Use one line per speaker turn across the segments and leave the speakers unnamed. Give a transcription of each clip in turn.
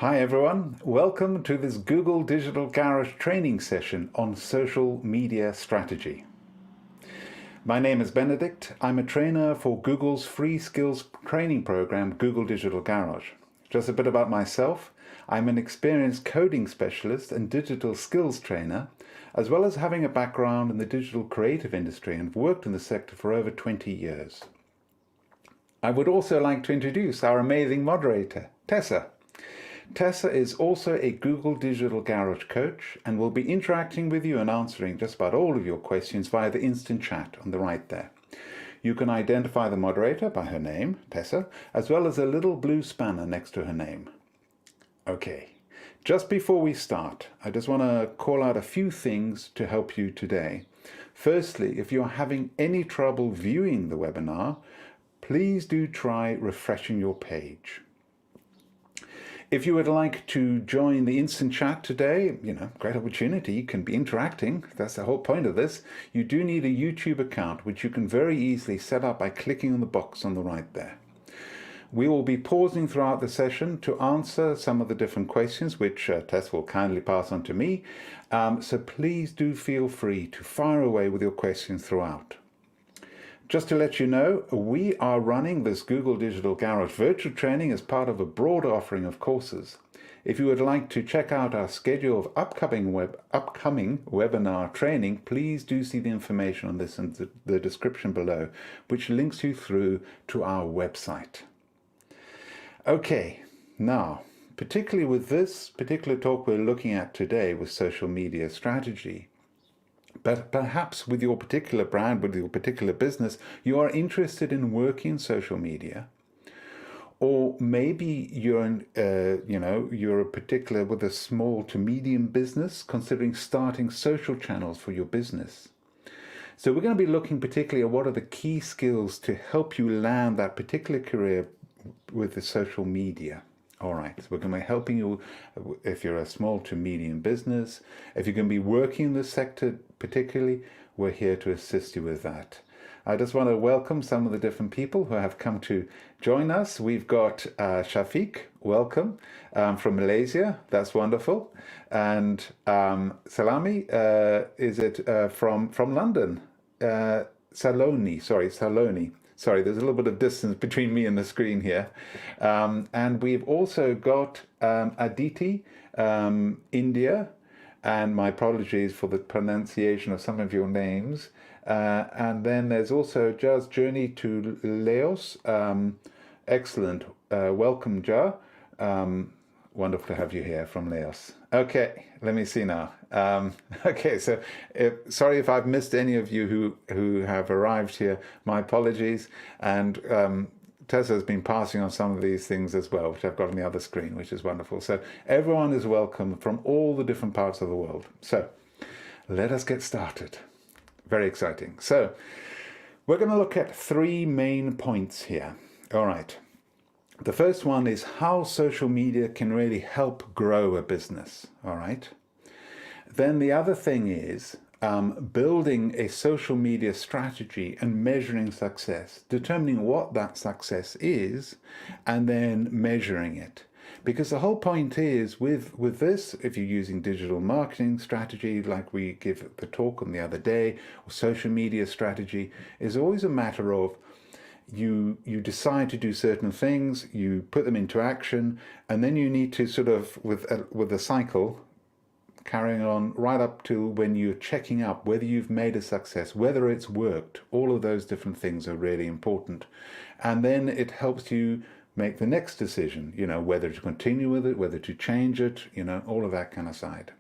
Hi everyone, welcome to this Google Digital Garage training session on social media strategy. My name is Benedict. I'm a trainer for Google's free skills training program, Google Digital Garage. Just a bit about myself. I'm an experienced coding specialist and digital skills trainer, as well as having a background in the digital creative industry and worked in the sector for over 20 years. I would also like to introduce our amazing moderator, Tessa. Tessa is also a Google Digital Garage coach and will be interacting with you and answering just about all of your questions via the instant chat on the right there. You can identify the moderator by her name, Tessa, as well as a little blue spanner next to her name. Okay, just before we start, I just want to call out a few things to help you today. Firstly, if you're having any trouble viewing the webinar, please do try refreshing your page. If you would like to join the instant chat today, great opportunity, you can be interacting. That's the whole point of this. You do need a YouTube account, which you can very easily set up by clicking on the box on the right there. We will be pausing throughout the session to answer some of the different questions, which Tess will kindly pass on to me. So please do feel free to fire away with your questions throughout. Just to let you know, we are running this Google Digital Garage virtual training as part of a broader offering of courses. If you would like to check out our schedule of upcoming webinar training, please do see the information on this in the description below, which links you through to our website. Okay, now, particularly with this particular talk we're looking at today with social media strategy, but perhaps with your particular brand, with your particular business, you are interested in working in social media, or maybe you're a particular with a small to medium business considering starting social channels for your business. So we're going to be looking particularly at what are the key skills to help you land that particular career with the social media. All right, so we're going to be helping you if you're a small to medium business. If you're going to be working in this sector particularly, we're here to assist you with that. I just want to welcome some of the different people who have come to join us. We've got Shafiq, welcome, from Malaysia. That's wonderful. And Salami, from London? Saloni. Sorry, there's a little bit of distance between me and the screen here. And we've also got Aditi, India, and my apologies for the pronunciation of some of your names. And then there's also Ja's journey to Laos. Excellent. Welcome, Ja. Wonderful to have you here from Laos. Okay, let me see now. Okay, so sorry if I've missed any of you who have arrived here. My apologies. And Tessa has been passing on some of these things as well, which I've got on the other screen, which is wonderful. So everyone is welcome from all the different parts of the world. So let us get started. Very exciting. So we're going to look at three main points here. All right. The first one is how social media can really help grow a business, all right? Then the other thing is building a social media strategy and measuring success, determining what that success is, and then measuring it. Because the whole point is with this, if you're using digital marketing strategy, like we give the talk on the other day, or social media strategy, is always a matter of you decide to do certain things, you put them into action, and then you need to sort of, with a cycle, carrying on right up to when you're checking up whether you've made a success, whether it's worked. All of those different things are really important. And then it helps you make the next decision, whether to continue with it, whether to change it, all of that kind of side.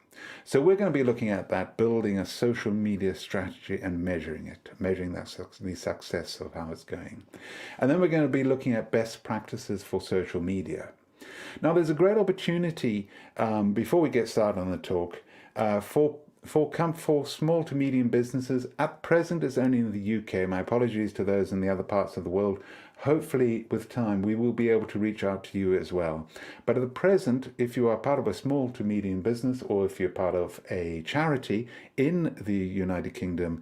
So we're going to be looking at that, building a social media strategy and measuring it, measuring the success of how it's going. And then we're going to be looking at best practices for social media. Now, there's a great opportunity, before we get started on the talk, for small to medium businesses. At present, it's only in the UK. My apologies to those in the other parts of the world. Hopefully, with time, we will be able to reach out to you as well. But at the present, if you are part of a small to medium business, or if you're part of a charity in the United Kingdom,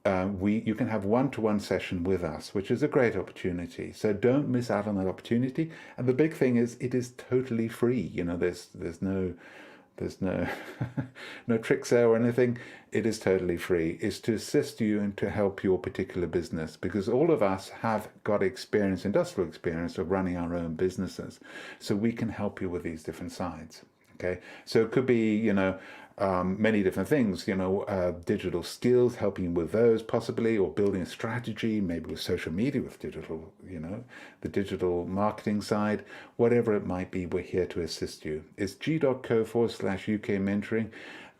you can have one-to-one session with us, which is a great opportunity. So don't miss out on that opportunity. And the big thing is, it is totally free. You know, there's no no tricks there or anything. It is totally free. It's to assist you and to help your particular business, because all of us have got experience, industrial experience of running our own businesses. So we can help you with these different sides. Okay, so it could be, many different things, digital skills, helping with those possibly, or building a strategy, maybe with social media, with digital, the digital marketing side, whatever it might be, we're here to assist you. It's g.co/UK mentoring.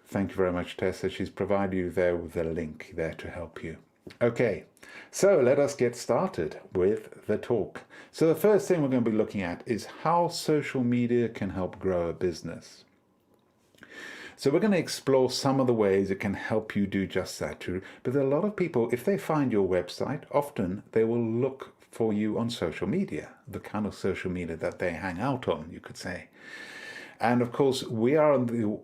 Thank you very much, Tessa. She's provided you there with a link there to help you. Okay, so let us get started with the talk. So the first thing we're going to be looking at is how social media can help grow a business. So we're going to explore some of the ways it can help you do just that too. But there are a lot of people, if they find your website, often they will look for you on social media, the kind of social media that they hang out on, you could say. And of course, we are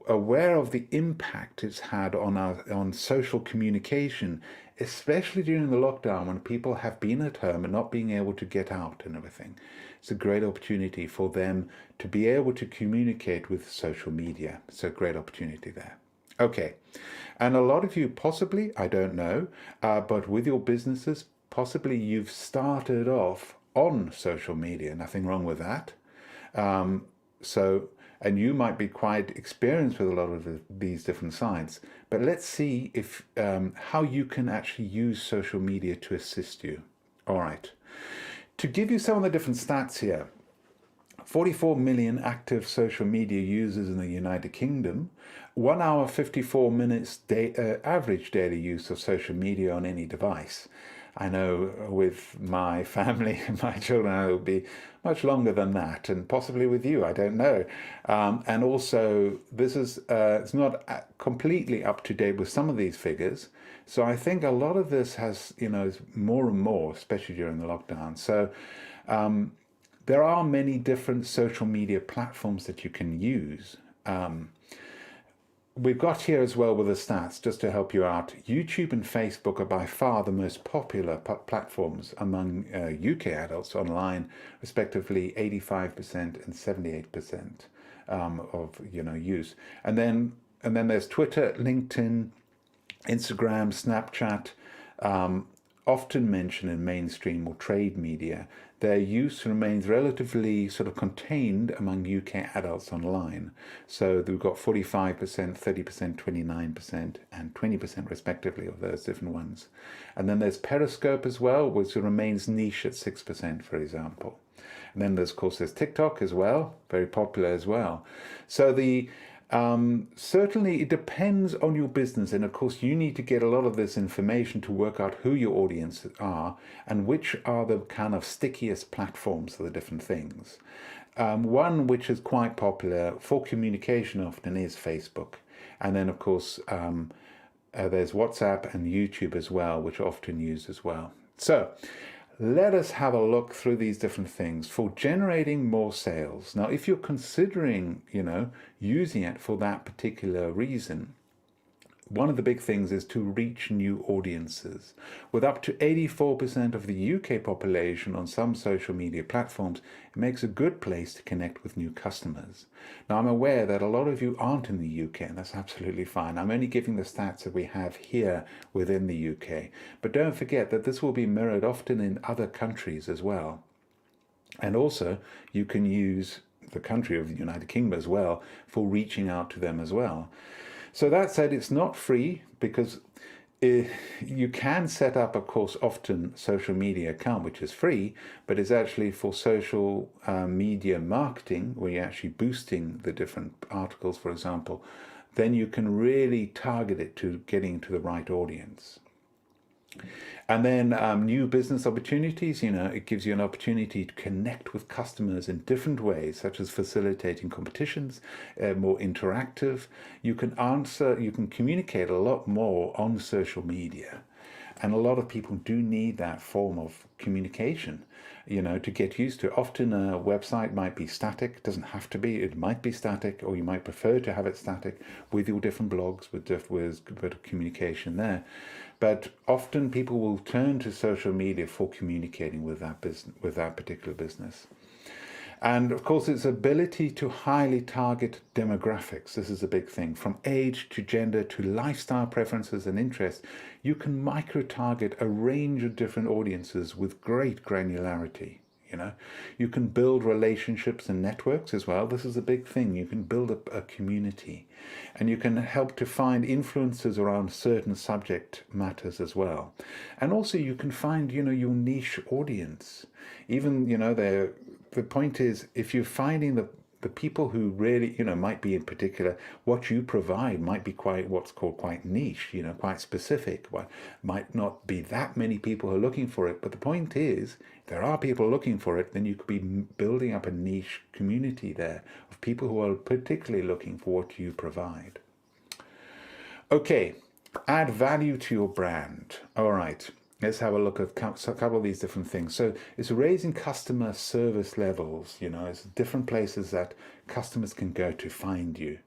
aware of the impact it's had on social communication, especially during the lockdown when people have been at home and not being able to get out and everything. It's a great opportunity for them to be able to communicate with social media. So great opportunity there. Okay, and a lot of you possibly, I don't know, but with your businesses, possibly you've started off on social media. Nothing wrong with that. And you might be quite experienced with a lot of these different sides. But let's see if how you can actually use social media to assist you. All right. To give you some of the different stats here, 44 million active social media users in the United Kingdom, 1 hour 54 minutes average daily use of social media on any device. I know with my family and my children, it will be much longer than that, and possibly with you, I don't know. And also, this is it's not completely up to date with some of these figures. So I think a lot of this has, is more and more, especially during the lockdown. So there are many different social media platforms that you can use. We've got here as well with the stats, just to help you out. YouTube and Facebook are by far the most popular platforms among UK adults online, respectively 85% and 78% of use. And then there's Twitter, LinkedIn, Instagram, Snapchat, often mentioned in mainstream or trade media. Their use remains relatively sort of contained among UK adults online. So we've got 45%, 30%, 29%, and 20% respectively of those different ones. And then there's Periscope as well, which remains niche at 6%, for example. And then there's, of course, there's TikTok as well, very popular as well. So certainly it depends on your business, and of course you need to get a lot of this information to work out who your audience are and which are the kind of stickiest platforms for the different things. One which is quite popular for communication often is Facebook, and then of course there's WhatsApp and YouTube as well, which are often used as well. So let us have a look through these different things for generating more sales. Now, if you're considering, using it for that particular reason, one of the big things is to reach new audiences. With up to 84% of the UK population on some social media platforms, it makes a good place to connect with new customers. Now, I'm aware that a lot of you aren't in the UK, and that's absolutely fine. I'm only giving the stats that we have here within the UK. But don't forget that this will be mirrored often in other countries as well. And also, you can use the country of the United Kingdom as well for reaching out to them as well. So that said, it's not free, because you can set up, of course, often social media account, which is free, but it's actually for social media marketing, where you're actually boosting the different articles, for example. Then you can really target it to getting to the right audience. And then new business opportunities, it gives you an opportunity to connect with customers in different ways, such as facilitating competitions, more interactive. You can communicate a lot more on social media. And a lot of people do need that form of communication. to get used to. Often a website might be static, doesn't have to be, it might be static, or you might prefer to have it static with your different blogs, with a bit of communication there. But often people will turn to social media for communicating with that business, with that particular business. And of course, its ability to highly target demographics. This is a big thing. From age to gender to lifestyle preferences and interests, you can micro-target a range of different audiences with great granularity. You can build relationships and networks as well. This is a big thing. You can build a community, and you can help to find influencers around certain subject matters as well. And also you can find, your niche audience. Even, the point is, if you're finding the people who really, might be in particular, what you provide might be what's called quite niche, quite specific. Might not be that many people who are looking for it. But the point is, if there are people looking for it, then you could be building up a niche community there of people who are particularly looking for what you provide. Okay, add value to your brand. All right. Let's have a look at a couple of these different things. So it's raising customer service levels, it's different places that customers can go to find you.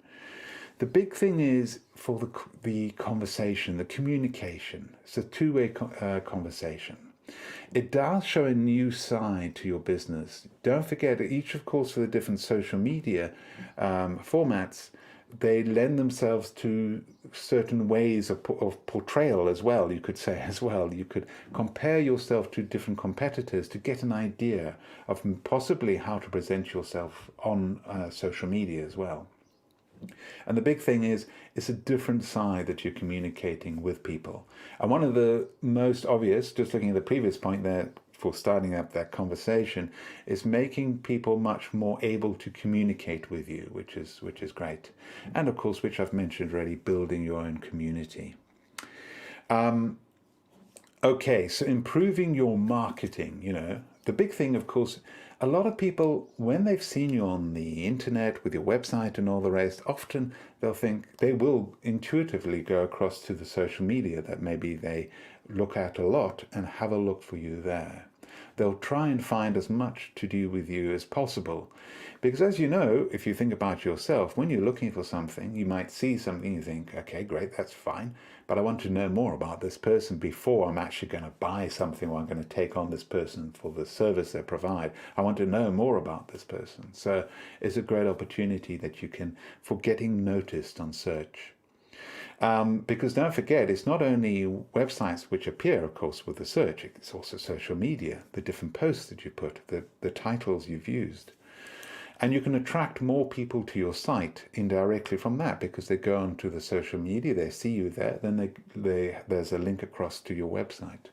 The big thing is for the conversation, the communication. It's a two-way conversation. It does show a new side to your business. Don't forget, each, of course, for the different social media formats, they lend themselves to certain ways of portrayal as well, you could say as well. You could compare yourself to different competitors to get an idea of possibly how to present yourself on social media as well. And the big thing is, it's a different side that you're communicating with people. And one of the most obvious, just looking at the previous point there, for starting up that conversation, is making people much more able to communicate with you, which is great. And of course, which I've mentioned already, building your own community. Okay, so improving your marketing, the big thing, of course, a lot of people, when they've seen you on the internet with your website and all the rest, often they will intuitively go across to the social media that maybe they look at a lot and have a look for you there. They'll try and find as much to do with you as possible. Because as you know, if you think about yourself, when you're looking for something, you might see something, you think, okay, great, that's fine, but I want to know more about this person before I'm actually going to buy something, or I'm going to take on this person for the service they provide. I want to know more about this person. So it's a great opportunity that you can, for getting noticed on search. Because don't forget, it's not only websites which appear, of course, with the search, it's also social media, the different posts that you put, the titles you've used. And you can attract more people to your site indirectly from that, because they go onto the social media, they see you there, then there's a link across to your website.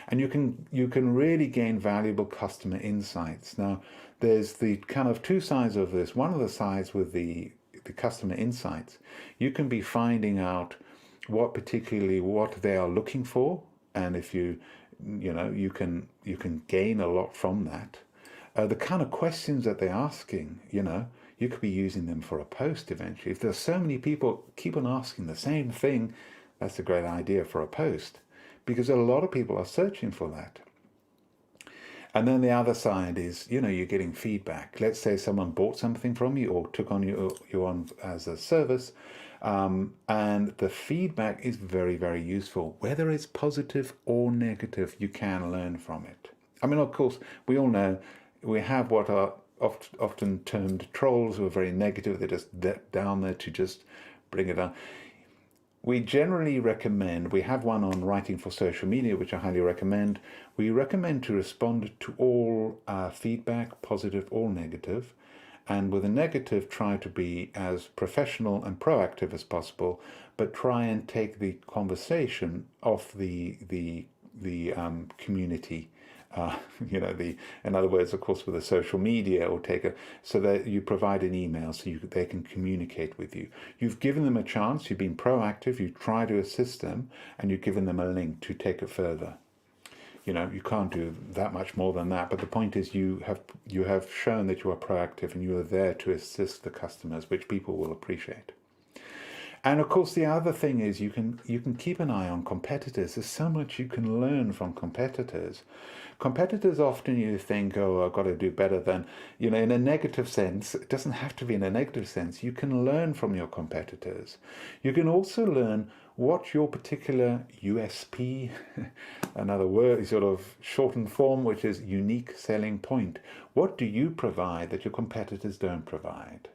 And you can really gain valuable customer insights. Now, there's the kind of two sides of this. One of the sides with the customer insights, you can be finding out what they are looking for, and if you can gain a lot from that. The kind of questions that they're asking, you could be using them for a post eventually. If there's so many people keep on asking the same thing, that's a great idea for a post, because a lot of people are searching for that. And then the other side is, you're getting feedback. Let's say someone bought something from you or took on you on as a service, and the feedback is very, very useful. Whether it's positive or negative, you can learn from it. I mean, of course, we all know we have what are often termed trolls who are very negative. They're just down there to just bring it down. We generally recommend, we have one on writing for social media, which I highly recommend. We recommend to respond to all feedback, positive or negative. And with a negative, try to be as professional and proactive as possible, but try and take the conversation off the community. In other words, of course, with the social media, or so that you provide an email so they can communicate with you. You've given them a chance, you've been proactive, you try to assist them, and you've given them a link to take it further. You can't do that much more than that, but the point is you have shown that you are proactive and you are there to assist the customers, which people will appreciate. And of course, the other thing is you can keep an eye on competitors. There's so much you can learn from competitors. Competitors often you think, oh, I've got to do better than, in a negative sense. It doesn't have to be in a negative sense. You can learn from your competitors. You can also learn what your particular USP, another word, sort of shortened form, which is unique selling point. What do you provide that your competitors don't provide?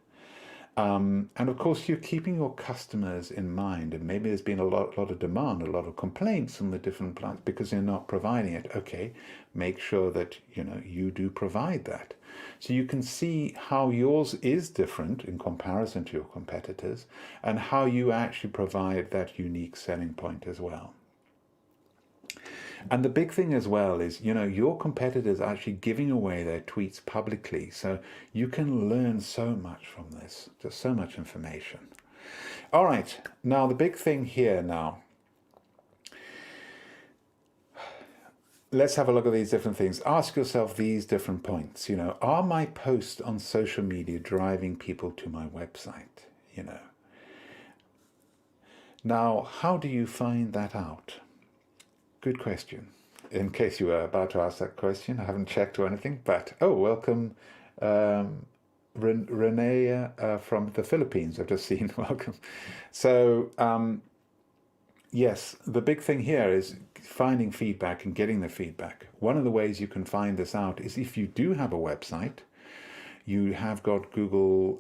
And of course, you're keeping your customers in mind, and maybe there's been a lot of demand, a lot of complaints from the different plants because you're not providing it. Okay, make sure that you do provide that, so you can see how yours is different in comparison to your competitors, and how you actually provide that unique selling point as well. And the big thing as well is, your competitors are actually giving away their tweets publicly. So you can learn so much from this. Just so much information. All right. Now, the big thing here now. Let's have a look at these different things. Ask yourself these different points. Are my posts on social media driving people to my website? Now, how do you find that out? Good question. In case you were about to ask that question, I haven't checked or anything, but welcome, Renee from the Philippines. I've just seen. Welcome. So yes, the big thing here is finding feedback and getting the feedback. One of the ways you can find this out is if you do have a website, you have got Google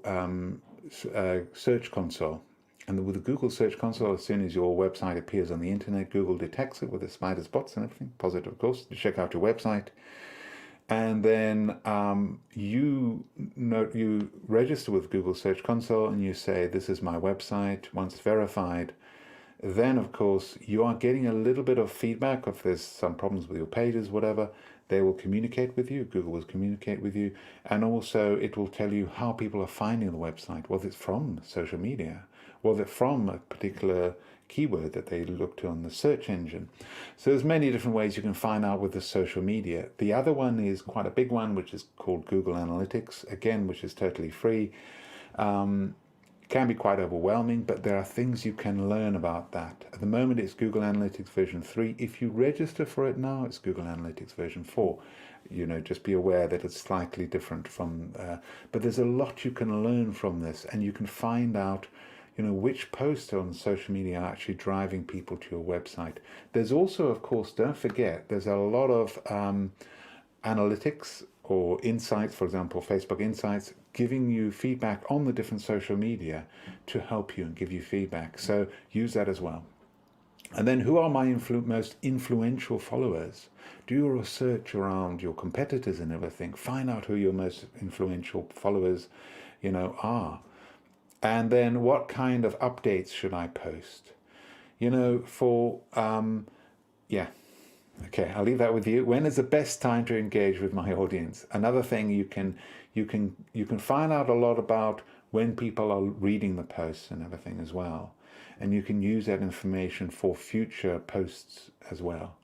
Search Console. And with the Google Search Console, as soon as your website appears on the internet, Google detects it with the spider spots and everything, positive, of course, to check out your website. And then you register with Google Search Console and you say, this is my website. Once verified, then, of course, you are getting a little bit of feedback. If there's some problems with your pages, whatever, they will communicate with you. Google will communicate with you. And also, it will tell you how people are finding the website, whether it's from social media, whether it's from a particular keyword that they look to on the search engine. So there's many different ways you can find out with the social media. The other one is quite a big one, which is called Google Analytics, again, which is totally free. Can be quite overwhelming, but there are things you can learn about that. At the moment, it's Google Analytics version 3. If you register for it now, it's Google Analytics version 4. Just be aware that it's slightly different from, but there's a lot you can learn from this, and you can find out which posts on social media are actually driving people to your website. There's also, of course, don't forget, there's a lot of analytics or insights, for example, Facebook Insights, giving you feedback on the different social media to help you and give you feedback. So use that as well. And then who are my most influential followers? Do your research around your competitors and everything. Find out who your most influential followers, are. And then what kind of updates should I post? Okay, I'll leave that with you. When is the best time to engage with my audience? Another thing you can find out a lot about when people are reading the posts and everything as well. And you can use that information for future posts as well.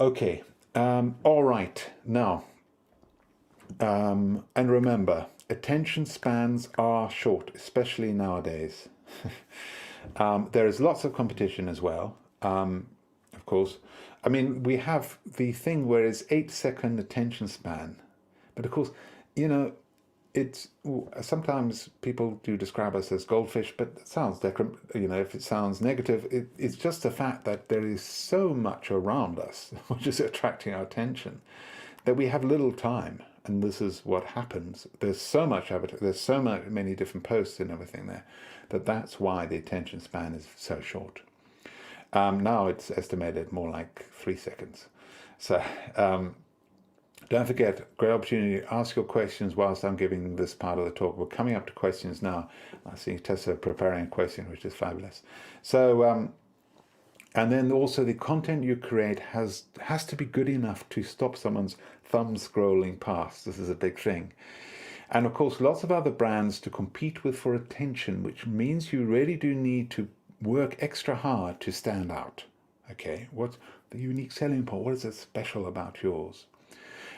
Okay, all right. Now, and remember, attention spans are short, especially nowadays. There is lots of competition as well, of course. I mean, we have the thing where it's 8-second attention span. But of course, it's sometimes people do describe us as goldfish, but it sounds if it sounds negative, it's just the fact that there is so much around us, which is attracting our attention, that we have little time. And this is what happens. There's so much of it. There's so many different posts and everything there, that's why the attention span is so short. Now it's estimated more like 3 seconds. So don't forget, great opportunity to ask your questions whilst I'm giving this part of the talk. We're coming up to questions now. I see Tessa preparing a question, which is fabulous. So, and then also the content you create has to be good enough to stop someone's thumb scrolling past. This is a big thing. And of course, lots of other brands to compete with for attention, which means you really do need to work extra hard to stand out. Okay, what's the unique selling point? What is it special about yours?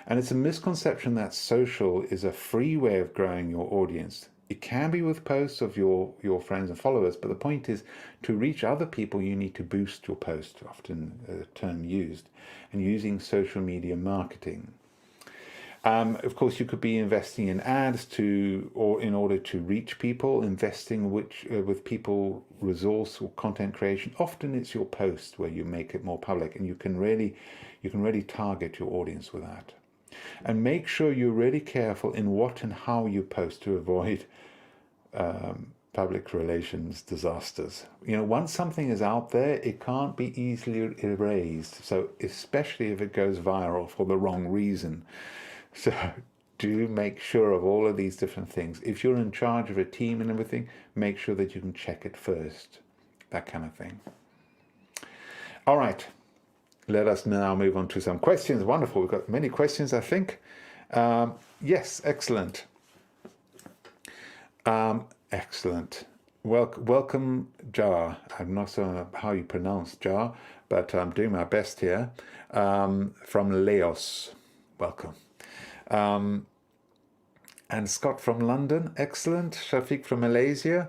And it's a misconception that social is a free way of growing your audience. It can be with posts of your friends and followers, but the point is to reach other people, you need to boost your post, often a term used, and using social media marketing. Of course, you could be investing in ads or in order to reach people, investing with people resource or content creation. Often it's your post where you make it more public, and you can really target your audience with that. And make sure you're really careful in what and how you post to avoid public relations disasters. Once something is out there, it can't be easily erased. So especially if it goes viral for the wrong reason. So do make sure of all of these different things. If you're in charge of a team and everything, make sure that you can check it first. That kind of thing. All right. Let us now move on to some questions. Wonderful. We've got many questions, I think. Yes, excellent. Excellent. Welcome, Jar. I'm not sure how you pronounce Jar, but I'm doing my best here. From Laos. Welcome. And Scott from London. Excellent. Shafiq from Malaysia.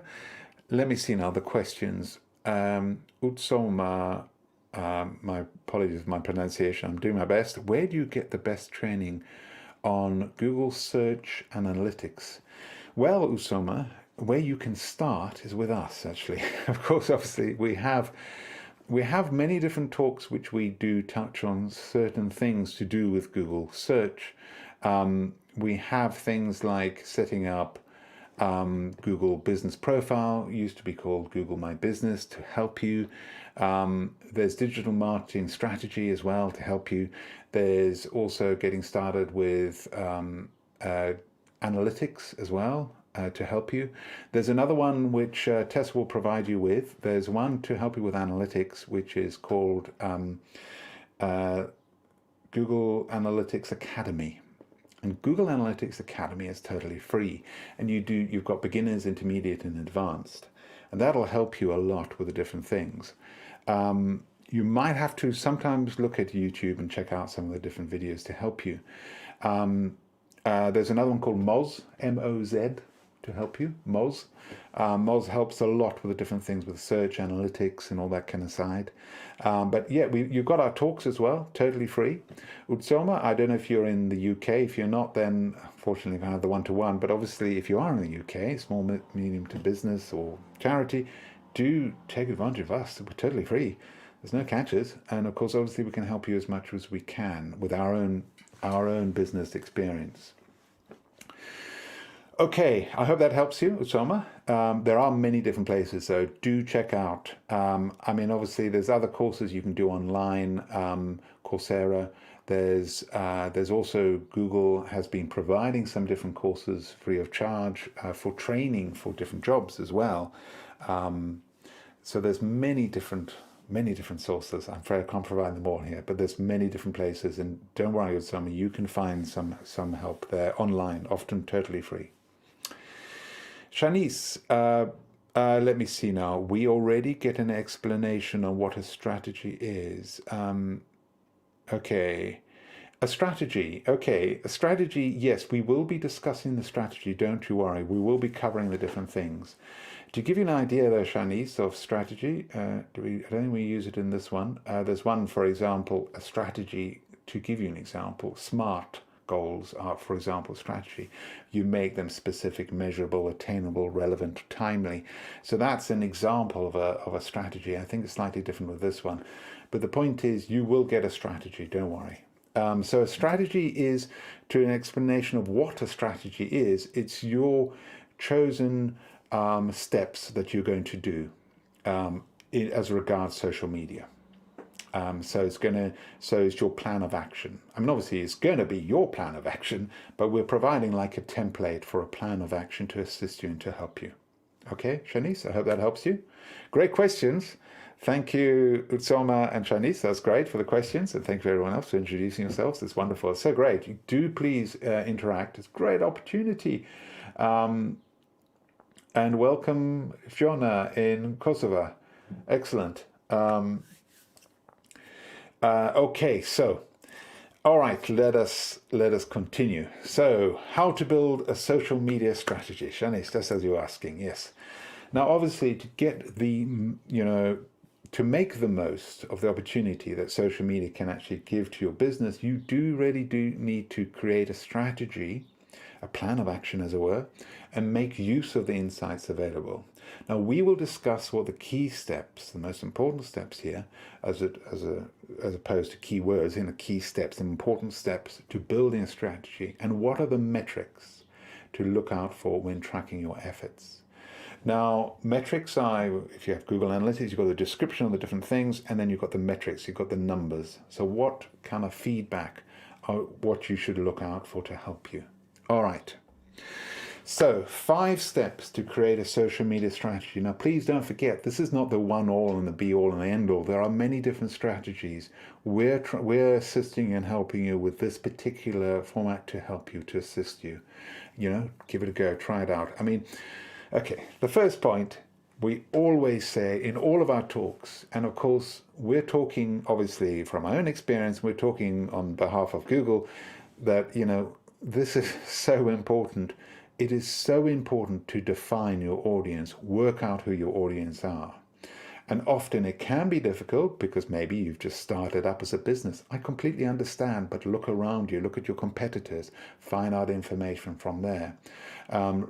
Let me see now the questions. Utsoma. My apologies for my pronunciation. I'm doing my best. Where do you get the best training on Google Search and Analytics? Well, Usoma, where you can start is with us, actually. Of course, obviously, we have many different talks which we do touch on certain things to do with Google Search. We have things like setting up Google Business Profile, used to be called Google My Business, to help you. There's digital marketing strategy as well to help you. There's also getting started with analytics as well to help you. There's another one which Tess will provide you with. There's one to help you with analytics, which is called Google Analytics Academy. And Google Analytics Academy is totally free, and you've got beginners, intermediate, and advanced, and that'll help you a lot with the different things. You might have to sometimes look at YouTube and check out some of the different videos to help you. There's another one called Moz, M-O-Z, to help you, Moz. Moz helps a lot with the different things with search, analytics, and all that kind of side. But yeah, you've got our talks as well, totally free. Utsoma, I don't know if you're in the UK. If you're not, then fortunately we have the one-to-one. But obviously, if you are in the UK, small, medium to business or charity, do take advantage of us. We're totally free. There's no catches. And of course, obviously, we can help you as much as we can with our own business experience. Okay, I hope that helps you, Usoma. There are many different places, so do check out. I mean, obviously, there's other courses you can do online, Coursera. There's also Google has been providing some different courses free of charge for training for different jobs as well. So there's many different sources. I'm afraid I can't provide them all here, but there's many different places. And don't worry, Usoma, you can find some help there online, often totally free. Shanice, let me see now. We already get an explanation on what a strategy is. Okay. A strategy. Okay. A strategy, yes, we will be discussing the strategy. Don't you worry. We will be covering the different things. To give you an idea, though, Shanice, of strategy, I don't think we use it in this one. There's one, for example, a strategy, to give you an example, SMART goals are, for example, strategy. You make them specific, measurable, attainable, relevant, timely. So that's an example of a strategy. I think it's slightly different with this one. But the point is, you will get a strategy, don't worry. So a strategy is, to an explanation of what a strategy is, it's your chosen steps that you're going to do as regards social media. So it's your plan of action. I mean, obviously it's going to be your plan of action, but we're providing like a template for a plan of action to assist you and to help you. Okay, Shanice, I hope that helps you. Great questions. Thank you, Utsoma and Shanice. That's great for the questions. And thank you everyone else for introducing yourselves. It's wonderful. It's so great. Do please interact. It's a great opportunity. And welcome, Fiona in Kosovo. Excellent. Okay, so All right, let us continue. So, how to build a social media strategy? Shanice, that's as you're asking. Yes. Now, obviously, to get the to make the most of the opportunity that social media can actually give to your business, you really do need to create a strategy, a plan of action, as it were, and make use of the insights available. Now, we will discuss what the key steps, the most important steps here, as opposed to key words, in the key steps, the important steps to building a strategy, and what are the metrics to look out for when tracking your efforts. Now, metrics are, if you have Google Analytics, you've got the description of the different things, and then you've got the metrics, you've got the numbers. So what kind of feedback are what you should look out for to help you? All right. So 5 steps to create a social media strategy. Now, please don't forget, this is not the one all and the be all and the end all. There are many different strategies. We're assisting and helping you with this particular format to help you, to assist you. Give it a go, try it out. I mean, okay, the first point, we always say in all of our talks, and of course, we're talking obviously from our own experience, we're talking on behalf of Google, that, this is so important. It is so important to define your audience, work out who your audience are. And often it can be difficult because maybe you've just started up as a business. I completely understand, but look around you, look at your competitors, find out information from there.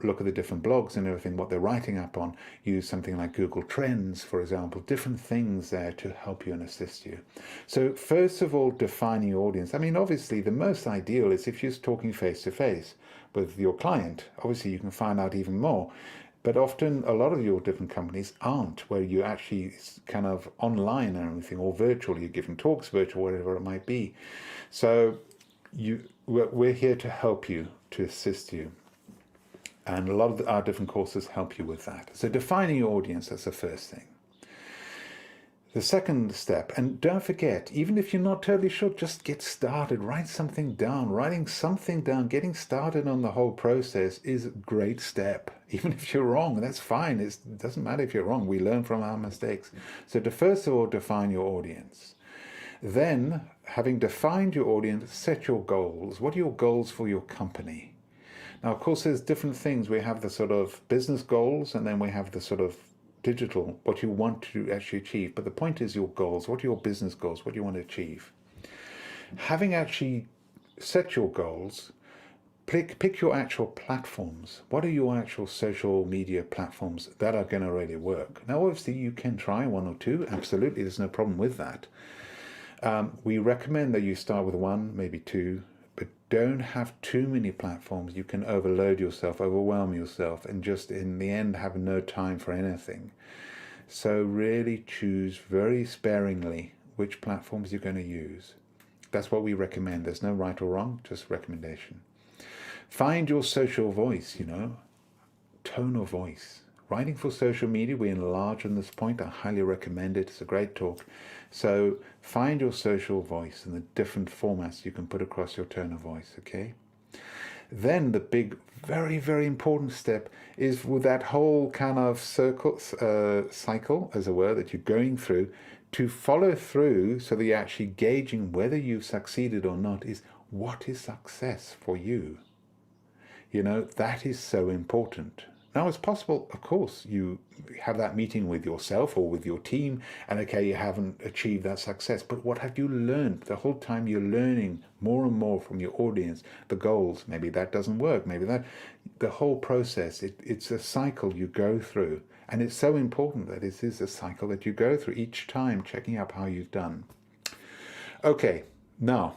Look at the different blogs and everything, what they're writing up on. Use something like Google Trends, for example, different things there to help you and assist you. So first of all, defining your audience. I mean, obviously the most ideal is if you're talking face to face with your client. Obviously you can find out even more. But often a lot of your different companies aren't, where you actually kind of online and everything, or virtual, you're giving talks virtual, whatever it might be. So we're here to help you, to assist you. And a lot of our different courses help you with that. So defining your audience, that's the first thing. The second step, and don't forget, even if you're not totally sure, just get started. Write something down. Writing something down, getting started on the whole process is a great step. Even if you're wrong, that's fine. It doesn't matter if you're wrong. We learn from our mistakes. So to first of all, define your audience. Then, having defined your audience, set your goals. What are your goals for your company? Now, of course, there's different things. We have the sort of business goals, and then we have the sort of digital, what you want to actually achieve. But the point is your goals. What are your business goals? What do you want to achieve? Having actually set your goals, pick your actual platforms. What are your actual social media platforms that are going to really work? Now, obviously, you can try 1 or 2. Absolutely, there's no problem with that. We recommend that you start with 1, maybe 2, but don't have too many platforms. You can overload yourself, overwhelm yourself, and just in the end have no time for anything. So really choose very sparingly which platforms you're going to use. That's what we recommend. There's no right or wrong, just recommendation. Find your social voice, tone of voice. Writing for social media, we enlarge on this point. I highly recommend it. It's a great talk. So find your social voice and the different formats you can put across your tone of voice, okay? Then the big, very, very important step is with that whole kind of cycle, as it were, that you're going through, to follow through so that you're actually gauging whether you've succeeded or not, is what is success for you? That is so important. Now, it's possible, of course, you have that meeting with yourself or with your team, and okay, you haven't achieved that success, but what have you learned? The whole time you're learning more and more from your audience, the goals, maybe that doesn't work, maybe that, the whole process, it's a cycle you go through, and it's so important that it is a cycle that you go through each time, checking up how you've done. Okay, now,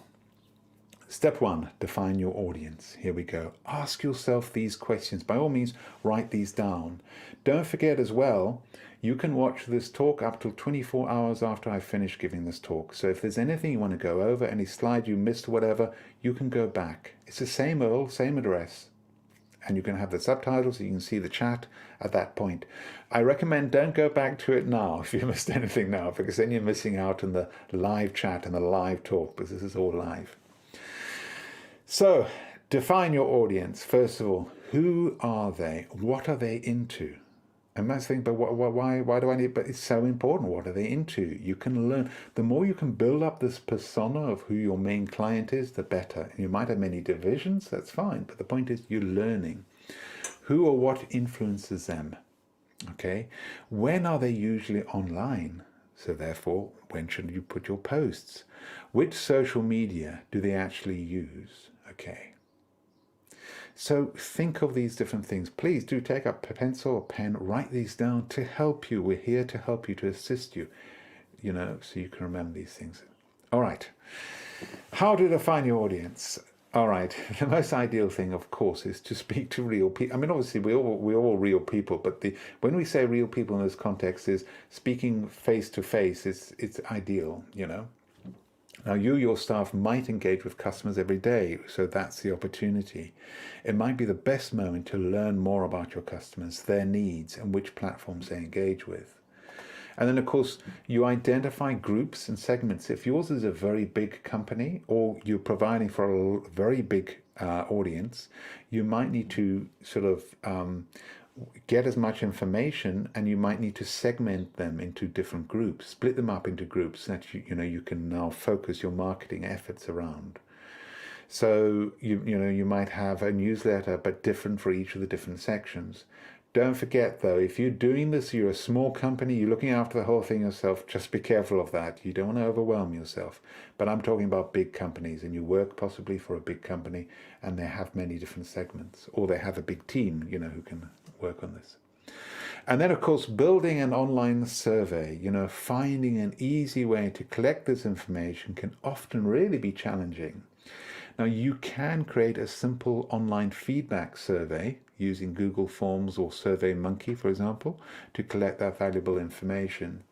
step 1, define your audience. Here we go. Ask yourself these questions. By all means, write these down. Don't forget as well, you can watch this talk up till 24 hours after I finish giving this talk. So if there's anything you want to go over, any slide you missed or whatever, you can go back. It's the same URL, same address. And you can have the subtitles, so you can see the chat at that point. I recommend don't go back to it now if you missed anything now, because then you're missing out on the live chat and the live talk, because this is all live. So, define your audience. First of all, who are they? What are they into? And that's the thing, but why do I need? But it's so important. What are they into? You can learn. The more you can build up this persona of who your main client is, the better. You might have many divisions, that's fine. But the point is, you're learning who or what influences them. Okay, when are they usually online? So therefore, when should you put your posts? Which social media do they actually use? Okay. So think of these different things. Please do take up a pencil or pen, write these down to help you. We're here to help you, to assist you, so you can remember these things. All right. How to define your audience? All right. The most ideal thing, of course, is to speak to real people. I mean, obviously, we're all real people, but when we say real people in this context, is speaking face to face. It's ideal, Now, your staff might engage with customers every day, so that's the opportunity. It might be the best moment to learn more about your customers, their needs, and which platforms they engage with. And then, of course, you identify groups and segments. If yours is a very big company or you're providing for a very big audience, you might need to sort of get as much information, and you might need to segment them into different groups, split them up into groups that you can now focus your marketing efforts around. So you might have a newsletter, but different for each of the different sections. Don't forget though, if you're doing this, you're a small company, you're looking after the whole thing yourself, just be careful of that. You don't want to overwhelm yourself. But I'm talking about big companies, and you work possibly for a big company and they have many different segments, or they have a big team, who can work on this. And then, of course, building an online survey, finding an easy way to collect this information can often really be challenging. Now, you can create a simple online feedback survey using Google Forms or SurveyMonkey, for example, to collect that valuable information.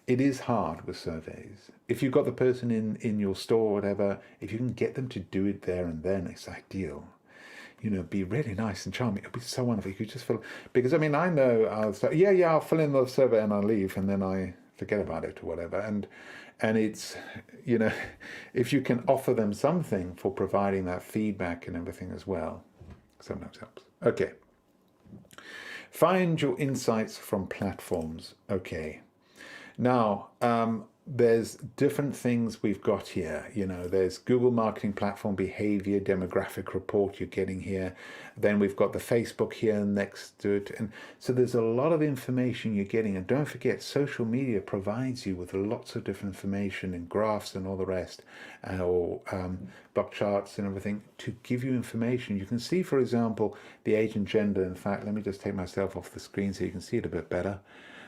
It is hard with surveys. If you've got the person in your store or whatever, if you can get them to do it there and then, it's ideal. Be really nice and charming. It'd be so wonderful. You could just fill, because I know I'll say, I'll fill in the survey and I'll leave, and then I forget about it or whatever. And it's, if you can offer them something for providing that feedback and everything as well, sometimes helps. Okay. Find your insights from platforms. Okay. Now, there's different things we've got here. There's Google Marketing Platform Behavior Demographic Report you're getting here. Then we've got the Facebook here next to it. And so there's a lot of information you're getting. And don't forget, social media provides you with lots of different information and graphs and all the rest, or block charts and everything to give you information. You can see, for example, the age and gender. In fact, let me just take myself off the screen so you can see it a bit better.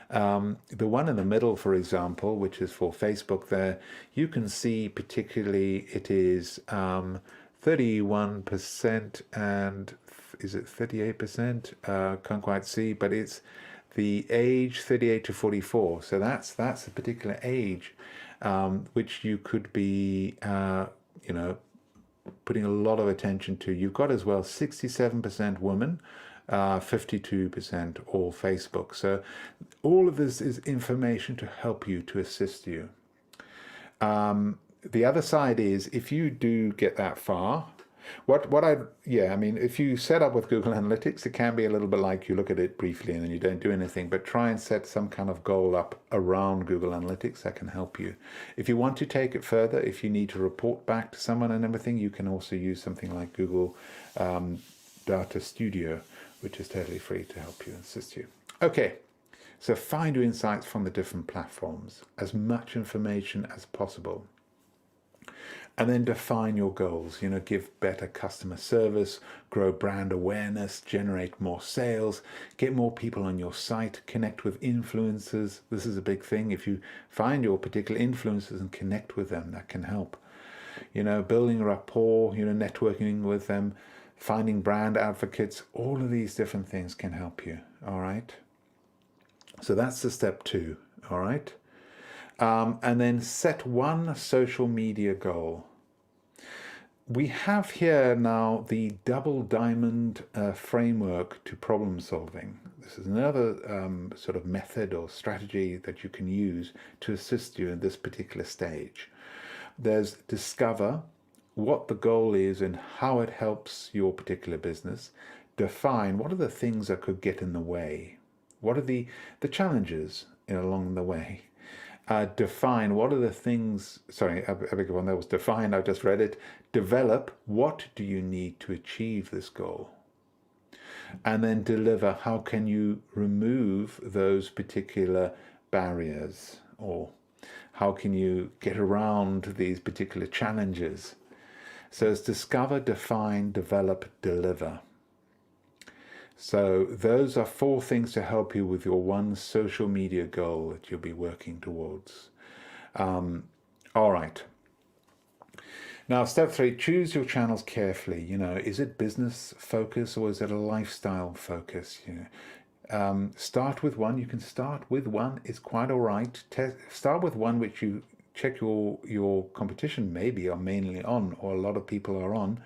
The one in the middle, for example, which is for Facebook there, you can see particularly it is 31% and is it 38%? Can't quite see, but it's the age 38 to 44. So that's a particular age which you could be, putting a lot of attention to. You've got as well 67% women, 52% all Facebook. So all of this is information to help you, to assist you. The other side is, if you do get that far, if you set up with Google Analytics, it can be a little bit like you look at it briefly and then you don't do anything, but try and set some kind of goal up around Google Analytics that can help you. If you want to take it further, if you need to report back to someone and everything, you can also use something like Google Data Studio, which is totally free to help you and assist you. Okay, so find your insights from the different platforms, as much information as possible. And then define your goals, give better customer service, grow brand awareness, generate more sales, get more people on your site, connect with influencers. This is a big thing. If you find your particular influencers and connect with them, that can help. Building rapport, networking with them, finding brand advocates, all of these different things can help you, all right? So that's the step 2, all right? And then set one social media goal. We have here now the double diamond framework to problem solving. This is another sort of method or strategy that you can use to assist you in this particular stage. There's discover what the goal is and how it helps your particular business. Define what are the things that could get in the way. What are the challenges along the way? Define what are the things, sorry, I beg your pardon, that was define, I just read it. Develop, what do you need to achieve this goal? And then deliver, how can you remove those particular barriers, or how can you get around these particular challenges? So it's discover, define, develop, deliver. So those are 4 things to help you with your one social media goal that you'll be working towards. All right. Now, step 3, choose your channels carefully. Is it business focus or is it a lifestyle focus? Start with one. You can start with one. It's quite all right. Start with one which you check your competition maybe are mainly on, or a lot of people are on.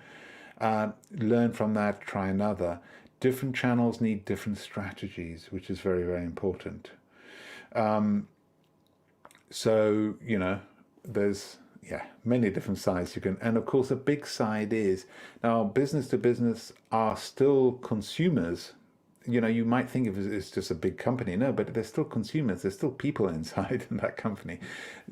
Learn from that, try another. Different channels need different strategies, which is very, very important. So, there's many different sides you can, and of course a big side is, now business to business are still consumers. You might think of it as just a big company. No, but they're still consumers. There's still people inside in that company.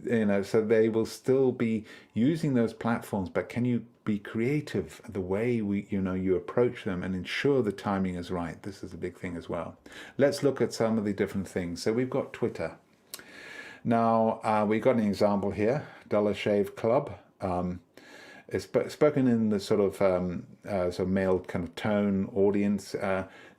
So they will still be using those platforms, but can you be creative the way you approach them and ensure the timing is right? This is a big thing as well. Let's look at some of the different things. So we've got Twitter. Now, we've got an example here, Dollar Shave Club. It's spoken in the sort of male kind of tone audience.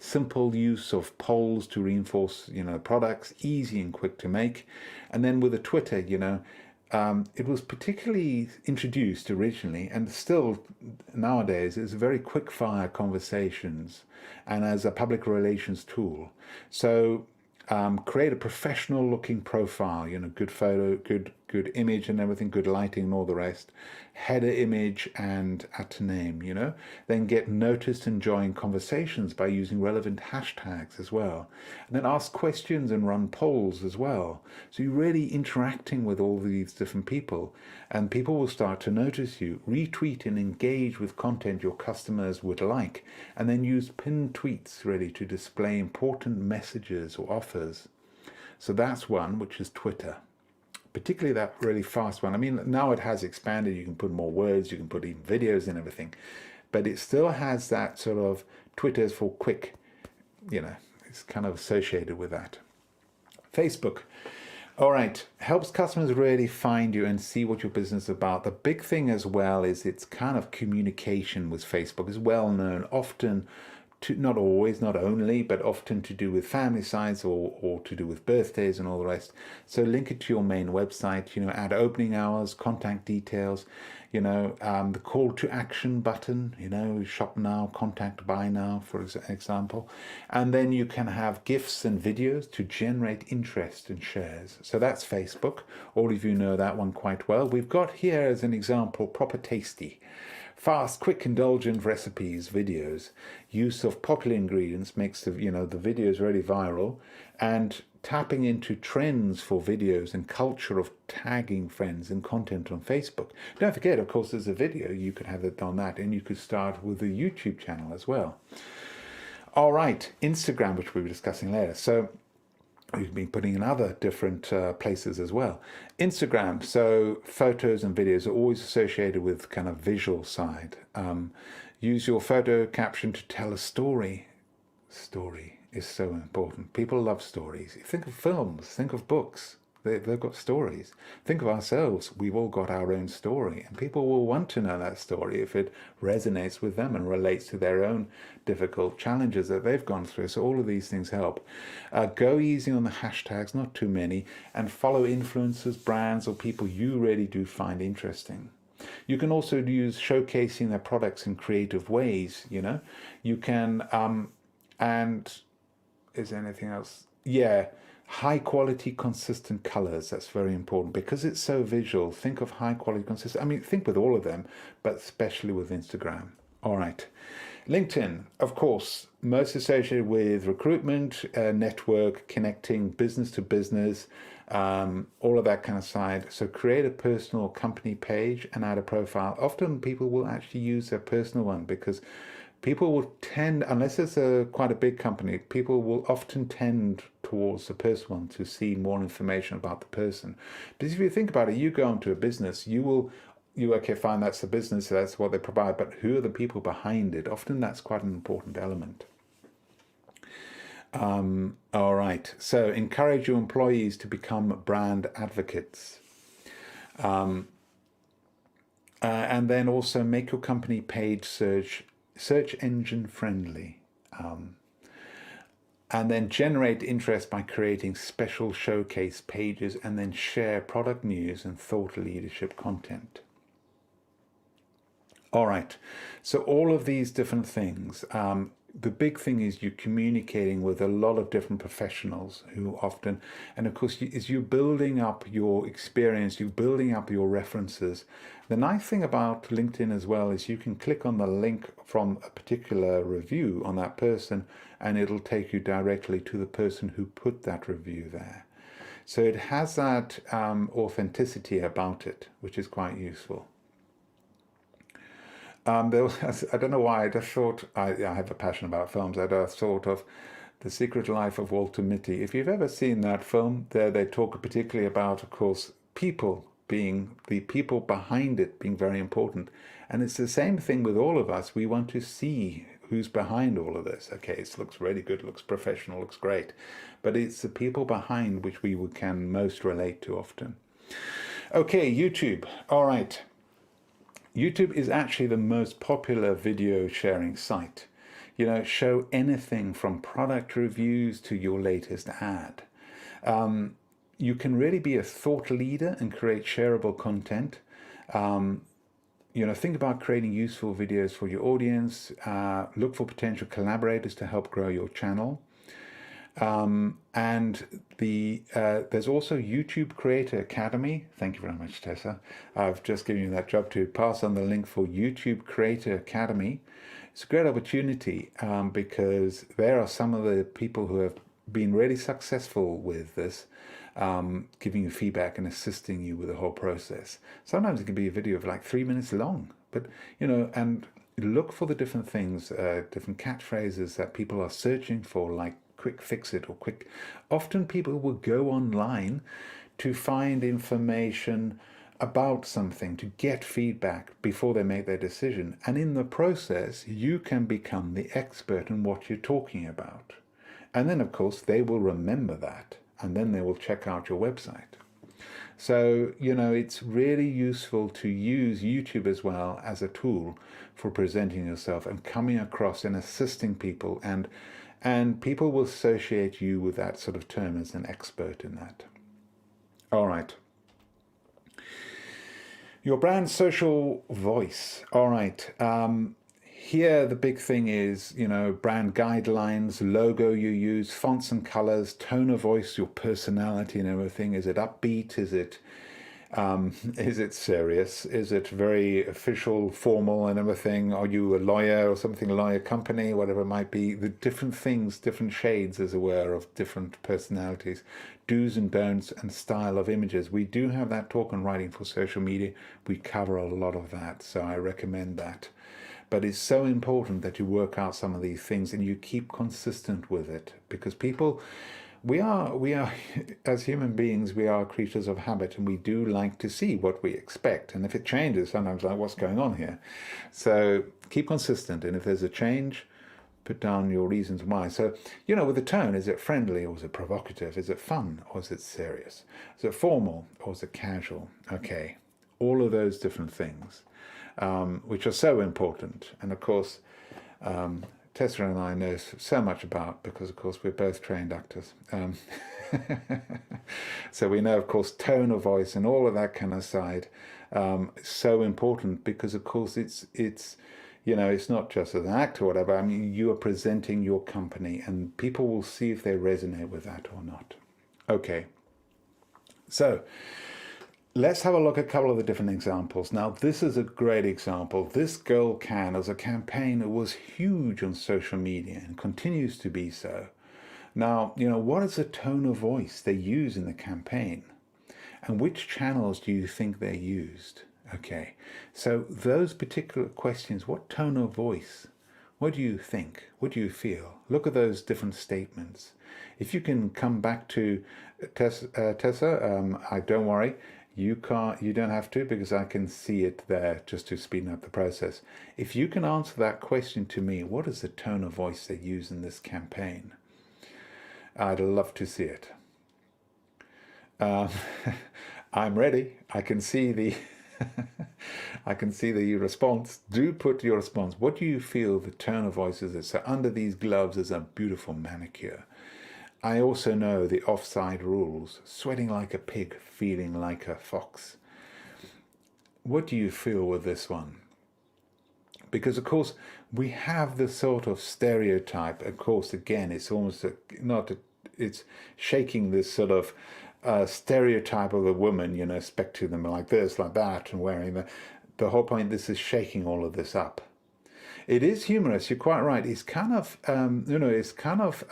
Simple use of polls to reinforce, products, easy and quick to make. And then with the Twitter, it was particularly introduced originally, and still nowadays is very quick fire conversations and as a public relations tool. So create a professional looking profile, good photo, good image and everything, good lighting and all the rest, header image and at name, then get noticed and join conversations by using relevant hashtags as well. And then ask questions and run polls as well. So you're really interacting with all these different people, and people will start to notice you. Retweet and engage with content your customers would like, and then use pinned tweets really to display important messages or offers. So that's one, which is Twitter. Particularly that really fast one. I mean, now it has expanded. You can put more words, you can put even videos and everything, but it still has that sort of Twitter's for quick, it's kind of associated with that. Facebook. All right, helps customers really find you and see what your business is about. The big thing as well is its kind of communication with Facebook is well known, often not always, not only, but often to do with family sites or to do with birthdays and all the rest. So link it to your main website, add opening hours, contact details, the call to action button, shop now, contact buy now, for example. And then you can have GIFs and videos to generate interest and shares. So that's Facebook. All of you know that one quite well. We've got here as an example, Proper Tasty. Fast, quick, indulgent recipes, videos. Use of popular ingredients makes the videos really viral, and tapping into trends for videos and culture of tagging friends and content on Facebook. Don't forget, of course, there's a video. You could have it on that, and you could start with a YouTube channel as well. All right, Instagram, which we'll be discussing later. So we've been putting in other different places as well. Instagram, so photos and videos are always associated with kind of visual side. Use your photo caption to tell a story. Story is so important. People love stories. Think of films, think of books. They've got stories. Think of ourselves. We've all got our own story, and people will want to know that story if it resonates with them and relates to their own difficult challenges that they've gone through. So all of these things help. Go easy on the hashtags, not too many, and follow influencers, brands, or people you really do find interesting. You can also use showcasing their products in creative ways. You can, and is there anything else? Yeah. High quality, consistent colors. That's very important because it's so visual. Think of high quality, consistent. I mean, think with all of them, but especially with Instagram. All right. LinkedIn, of course, most associated with recruitment, network, connecting business to business, all of that kind of side. So create a personal company page and add a profile. Often people will actually use their personal one because people will tend, unless it's quite a big company, people will often tend towards the first one to see more information about the person. But if you think about it, you go into a business, okay, fine, that's the business, that's what they provide, but who are the people behind it? Often that's quite an important element. All right, so encourage your employees to become brand advocates. And then also make your company page search engine friendly. And then generate interest by creating special showcase pages, and then share product news and thought leadership content. All right, so all of these different things. The big thing is you're communicating with a lot of different professionals who often, and of course, as you're building up your experience, you're building up your references. The nice thing about LinkedIn as well is you can click on the link from a particular review on that person, and it'll take you directly to the person who put that review there. So it has that authenticity about it, which is quite useful. I don't know why, I just thought, I have a passion about films, I just thought of The Secret Life of Walter Mitty. If you've ever seen that film, there they talk particularly about, of course, people being, the people behind it being very important. And it's the same thing with all of us. We want to see who's behind all of this. Okay, it looks really good, looks professional, looks great. But it's the people behind which we can most relate to often. Okay, YouTube. All right. YouTube is actually the most popular video sharing site. You know, show anything from product reviews to your latest ad. You can really be a thought leader and create shareable content. You know, think about creating useful videos for your audience. Look for potential collaborators to help grow your channel. And there's also YouTube Creator Academy. Thank you very much, Tessa. I've just given you that job to pass on the link for YouTube Creator Academy. It's a great opportunity because there are some of the people who have been really successful with this, giving you feedback and assisting you with the whole process. Sometimes it can be a video of like 3 minutes long, but you know, and look for the different things, different catchphrases that people are searching for, like quick fix it or quick. Often people will go online to find information about something, to get feedback before they make their decision. And in the process, you can become the expert in what you're talking about. And then, of course, they will remember that, and then they will check out your website. So, you know, it's really useful to use YouTube as well as a tool for presenting yourself and coming across and assisting people, and people will associate you with that sort of term as an expert in that. All right. Your brand social voice. All right. Here, the big thing is, you know, brand guidelines, logo you use, fonts and colors, tone of voice, your personality and everything. Is it upbeat? Is it serious? Is it very official, formal and everything? Are you a lawyer or something, a lawyer company, whatever it might be? The different things, different shades, as it were, of different personalities, do's and don'ts and style of images. We do have that talk on writing for social media. We cover a lot of that, so I recommend that. But it's so important that you work out some of these things and you keep consistent with it, because people, we are as human beings, we are creatures of habit, and we do like to see what we expect. And if it changes, sometimes like, what's going on here? So keep consistent, and if there's a change, put down your reasons why. So, you know, with the tone, is it friendly or is it provocative? Is it fun or is it serious? Is it formal or is it casual? Okay, all of those different things, which are so important. And of course, Tessa and I know so much about, because of course we're both trained actors. So we know, of course, tone of voice and all of that kind of side is so important, because of course it's you know, it's not just as an actor or whatever. I mean, you are presenting your company and people will see if they resonate with that or not. Okay, so let's have a look at a couple of the different examples. Now, this is a great example. This Girl Can is a campaign that was huge on social media and continues to be so. Now, you know, what is the tone of voice they use in the campaign? And which channels do you think they used? Okay, so those particular questions, what tone of voice What do you think? What do you feel? Look at those different statements. If you can come back to Tessa, don't worry. You can't. You don't have to, because I can see it there just to speed up the process. If you can answer that question to me, what is the tone of voice they use in this campaign? I'd love to see it. I'm ready. I can see the I can see the response. Do put your response. What do you feel the tone of voice is? So under these gloves is a beautiful manicure. I also know the offside rules. Sweating like a pig, feeling like a fox. What do you feel with this one? Because, of course, we have this sort of stereotype. Of course, again, it's almost it's shaking this sort of stereotype of a woman, expecting them like this, like that, and wearing the whole point. This is shaking all of this up. It is humorous. You're quite right. It's kind of, it's kind of,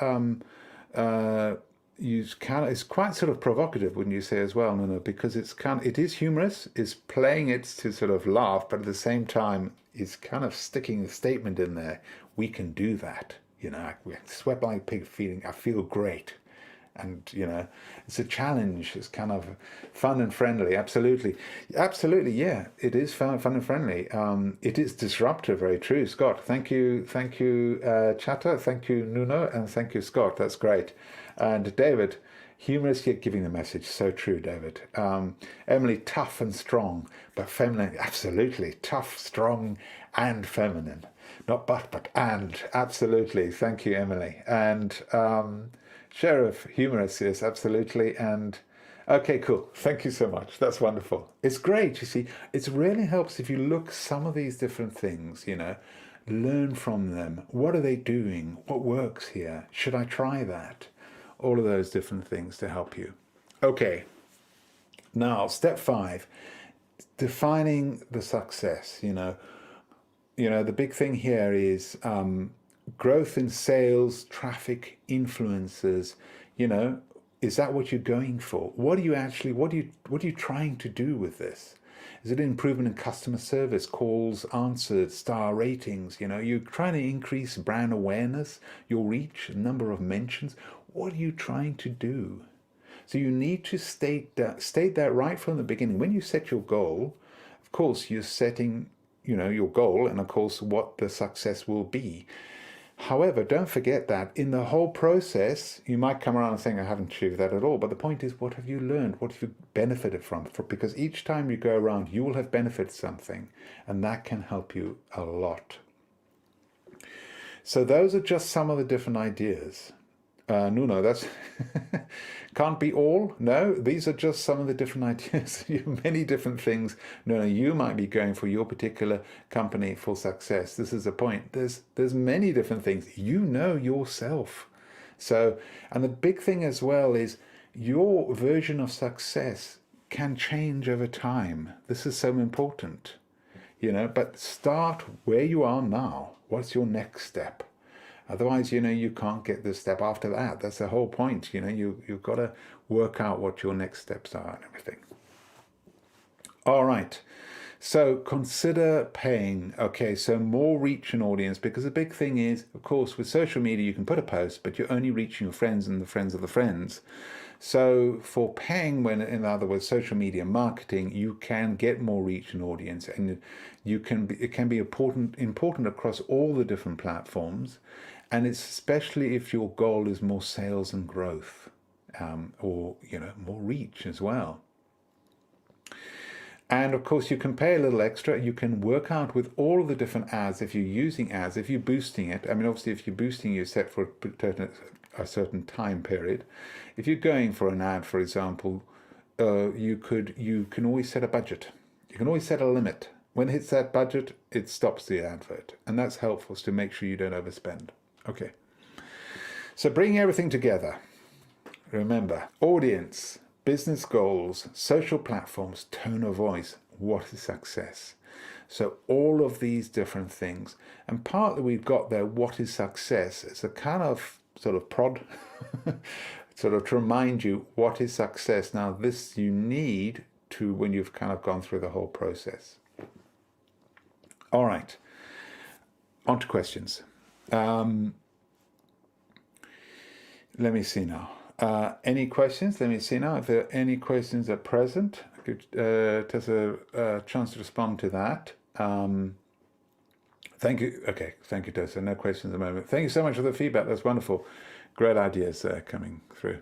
it's quite sort of provocative, wouldn't you say as well? No, because it is humorous. It's playing it to sort of laugh, but at the same time, it's kind of sticking the statement in there. We can do that. We sweat like a pig, I feel great. And, it's a challenge. It's kind of fun and friendly. Absolutely. Absolutely, yeah. It is fun and friendly. It is disruptive, very true. Scott, thank you, Chatter. Thank you, Nuno. And thank you, Scott. That's great. And David, humorous yet giving the message. So true, David. Emily, tough and strong, but feminine. Absolutely. Tough, strong, and feminine. Not but and. Absolutely. Thank you, Emily. And Sheriff, humorous, yes, absolutely. And okay, cool. Thank you so much. That's wonderful. It's great. You see, it really helps if you look some of these different things, learn from them. What are they doing? What works here? Should I try that? All of those different things to help you. Okay. Now, step 5, defining the success. The big thing here is growth in sales, traffic, influencers. Is that what you're going for? What are you trying to do with this? Is it improvement in customer service, calls answered, star ratings? You're trying to increase brand awareness, your reach, number of mentions. What are you trying to do? So you need to state that right from the beginning. When you set your goal, of course, you're setting, your goal, and of course, what the success will be. However, don't forget that in the whole process, you might come around and saying, I haven't achieved that at all. But the point is, what have you learned? What have you benefited from? Because each time you go around, you will have benefited something, and that can help you a lot. So those are just some of the different ideas. No, that's can't be all. No, these are just some of the different ideas. Many different things. No, you might be going for your particular company for success. This is the point. There's many different things. Yourself. So, and the big thing as well is your version of success can change over time. This is so important. But start where you are now. What's your next step? Otherwise, you can't get the step after that. That's the whole point. You've got to work out what your next steps are and everything. All right. So consider paying. Okay, so more reach and audience, because the big thing is, of course, with social media, you can put a post, but you're only reaching your friends and the friends of the friends. So for paying, in other words, social media marketing, you can get more reach and audience, and it can be important across all the different platforms. And it's especially if your goal is more sales and growth, or more reach as well. And of course, you can pay a little extra. You can work out with all of the different ads. If you're using ads, if you're boosting it, obviously, if you're boosting, you're set for a certain time period. If you're going for an ad, for example, you can always set a budget. You can always set a limit. When it hits that budget, it stops the advert, and that's helpful to make sure you don't overspend. Okay. So bring everything together. Remember, audience, business goals, social platforms, tone of voice. What is success? So all of these different things, and partly we've got there, what is success? It's a kind of sort of prod, sort of to remind you what is success. Now this you need to when you've kind of gone through the whole process. All right, on to questions. Let me see now. Any questions? Let me see now. If there are any questions at present, I could take a chance to respond to that. Thank you. Okay, thank you, Tessa. No questions at the moment. Thank you so much for the feedback. That's wonderful. Great ideas coming through.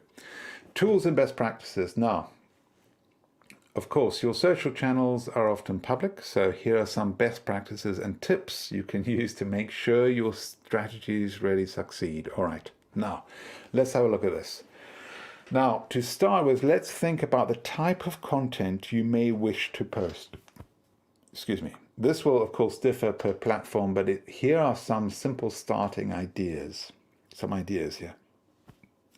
Tools and best practices. Now, of course, your social channels are often public, so here are some best practices and tips you can use to make sure your strategies really succeed. All right, now, let's have a look at this. Now, to start with, let's think about the type of content you may wish to post. Excuse me. This will, of course, differ per platform, but here are some simple starting ideas. Some ideas here.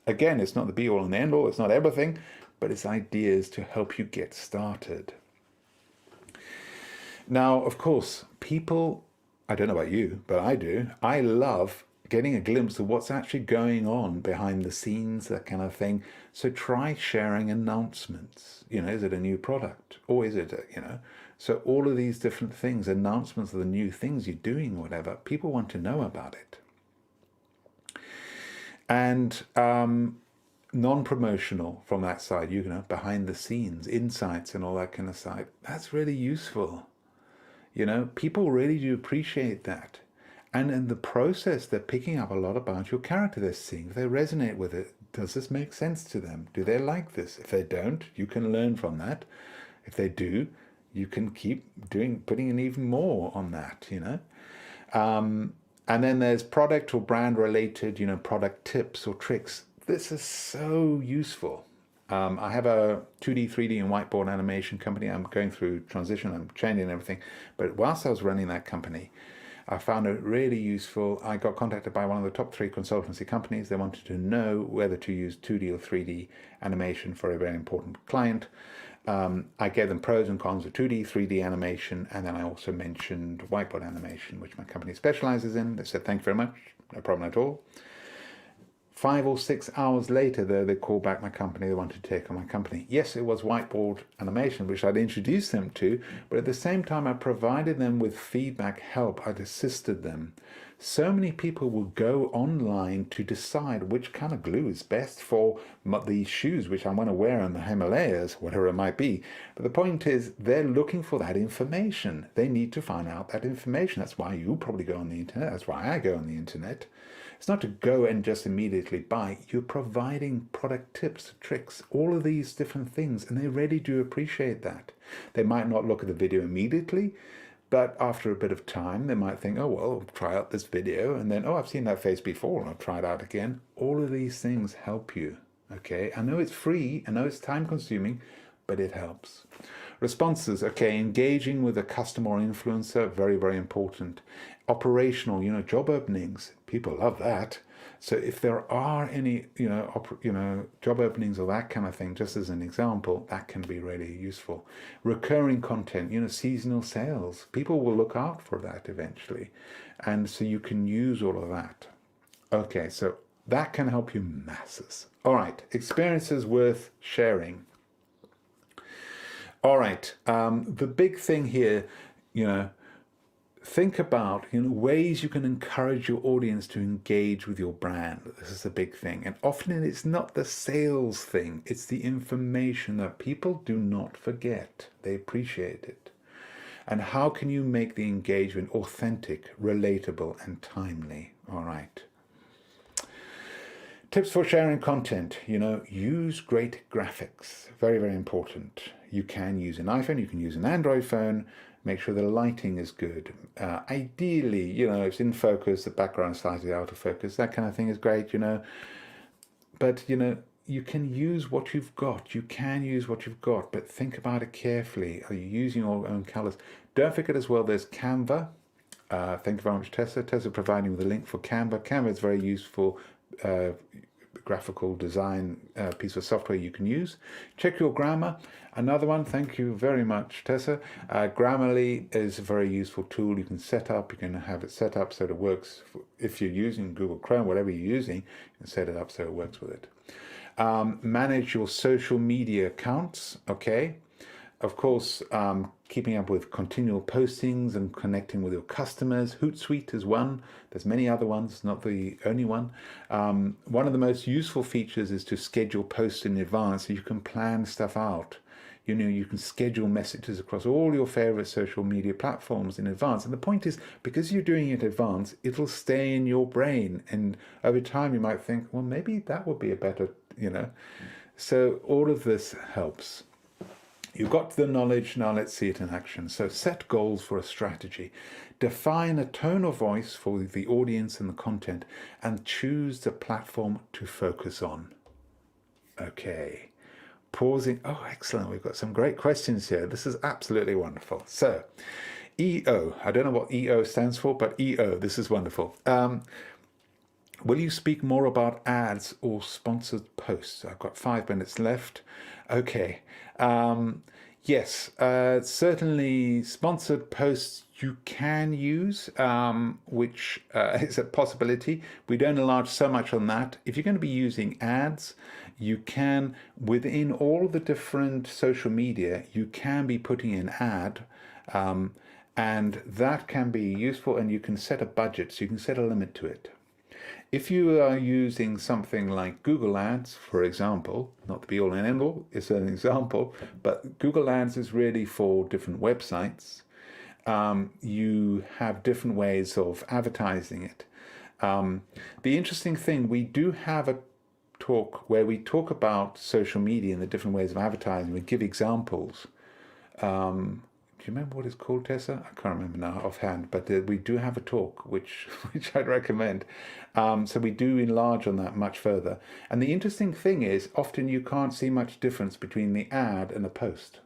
Again, it's not the be-all and the end-all, it's not everything, but it's ideas to help you get started. Now, of course, people, I don't know about you, but I do, I love getting a glimpse of what's actually going on behind the scenes, that kind of thing. So try sharing announcements. You know, is it a new product? Or is it, so all of these different things, announcements of the new things you're doing, whatever, people want to know about it. And non-promotional from that side, behind the scenes, insights and all that kind of side, that's really useful. People really do appreciate that. And in the process, they're picking up a lot about your character they're seeing. If they resonate with it, does this make sense to them? Do they like this? If they don't, you can learn from that. If they do, you can keep putting in even more on that, And then there's product or brand related, product tips or tricks. This is so useful. I have a 2D, 3D and whiteboard animation company. I'm going through transition, I'm changing everything. But whilst I was running that company, I found it really useful. I got contacted by one of the top 3 consultancy companies. They wanted to know whether to use 2D or 3D animation for a very important client. I gave them pros and cons of 2D, 3D animation, and then I also mentioned whiteboard animation, which my company specializes in. They said, thank you very much, no problem at all. 5 or 6 hours later, though, they called back my company. They wanted to take on my company. Yes, it was whiteboard animation, which I'd introduced them to, but at the same time, I provided them with feedback, help. I'd assisted them. So many people will go online to decide which kind of glue is best for these shoes, which I want to wear in the Himalayas, whatever it might be. But the point is, they're looking for that information. They need to find out that information. That's why you probably go on the internet. That's why I go on the internet. It's not to go and just immediately buy. You're providing product tips, tricks, all of these different things, and they really do appreciate that. They might not look at the video immediately, but after a bit of time, they might think, oh, well, I'll try out this video, and then, oh, I've seen that face before, and I'll try it out again. All of these things help you, okay? I know it's free, I know it's time-consuming, but it helps. Responses, okay, engaging with a customer or influencer, very, very important. Operational, job openings, people love that. So if there are any, job openings or that kind of thing, just as an example, that can be really useful. Recurring content, seasonal sales, people will look out for that eventually. And so you can use all of that. Okay, so that can help you masses. All right, experiences worth sharing. All right, the big thing here, think about ways you can encourage your audience to engage with your brand. This is a big thing. And often it's not the sales thing, it's the information that people do not forget. They appreciate it. And how can you make the engagement authentic, relatable, and timely? All right. Tips for sharing content, use great graphics. Very, very important. You can use an iPhone, you can use an Android phone. Make sure the lighting is good. Ideally, it's in focus, the background is slightly out of focus. That kind of thing is great, But, you can use what you've got. You can use what you've got, but think about it carefully. Are you using your own colors? Don't forget as well, there's Canva. Thank you very much, Tessa. Tessa providing the link for Canva. Canva is very useful graphical design piece of software you can use. Check your grammar. Another one, thank you very much, Tessa. Grammarly is a very useful tool you can set up. You can have it set up so that it works. If you're using Google Chrome, whatever you're using, you can set it up so it works with it. Manage your social media accounts, okay? Of course, keeping up with continual postings and connecting with your customers. Hootsuite is one. There's many other ones, not the only one. One of the most useful features is to schedule posts in advance so you can plan stuff out. You can schedule messages across all your favorite social media platforms in advance. And the point is, because you're doing it in advance, it'll stay in your brain. And over time, you might think, well, maybe that would be a better, So all of this helps. You've got the knowledge, now let's see it in action. So set goals for a strategy. Define a tone of voice for the audience and the content, and choose the platform to focus on. Okay. Pausing. Oh, excellent. We've got some great questions here. This is absolutely wonderful. So, EO. I don't know what EO stands for, but EO. This is wonderful. Will you speak more about ads or sponsored posts? I've got 5 minutes left. Okay. Yes, certainly sponsored posts you can use, which is a possibility. We don't enlarge so much on that. If you're going to be using ads, you can, within all the different social media, you can be putting in ad, and that can be useful, and you can set a budget, so you can set a limit to it. If you are using something like Google Ads, for example, not the be-all and end-all, it's an example, but Google Ads is really for different websites. You have different ways of advertising it. The interesting thing, we do have a talk where we talk about social media and the different ways of advertising. We give examples. Do you remember what it's called, Tessa? I can't remember now offhand, but we do have a talk which I'd recommend. So we do enlarge on that much further. And the interesting thing is, often you can't see much difference between the ad and the post